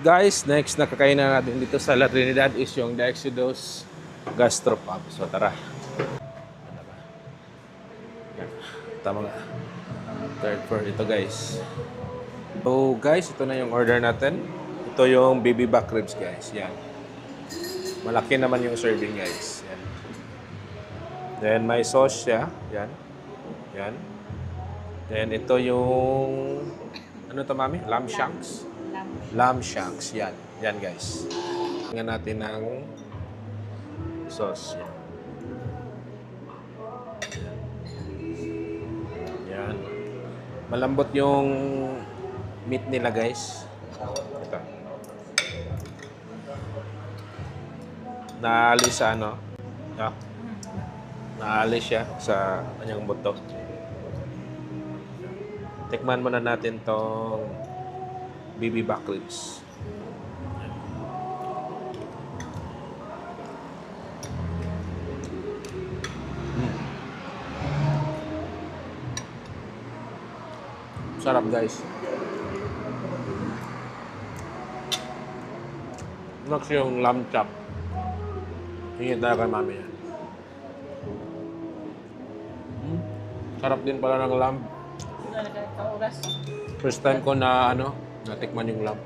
Guys, next na kakainin natin dito sa La Trinidad is yung The Exodus Gastropub. So tara. Ano ba? Yan. Tama nga. Third floor ito guys. So guys, ito na yung order natin. Ito yung baby back ribs guys. Yan. Malaki naman yung serving guys. Yan. Then may sauce siya. Yan. Yan. Then ito yung ano to mami? Lamb shanks. Lamb shanks. Yan. Yan guys. Tingnan natin ng sauce. Yan. Yan. Malambot yung meat nila guys. Ito. Naalis sa ano? Ah. Naalis siya sa kanyang buto. Tikman muna natin tong baby back ribs. Sarap guys. Next yung lamb chop. Hingit tayo kay mami yan. Sarap din pala ng lamb. First time ko na natikman yung lamb.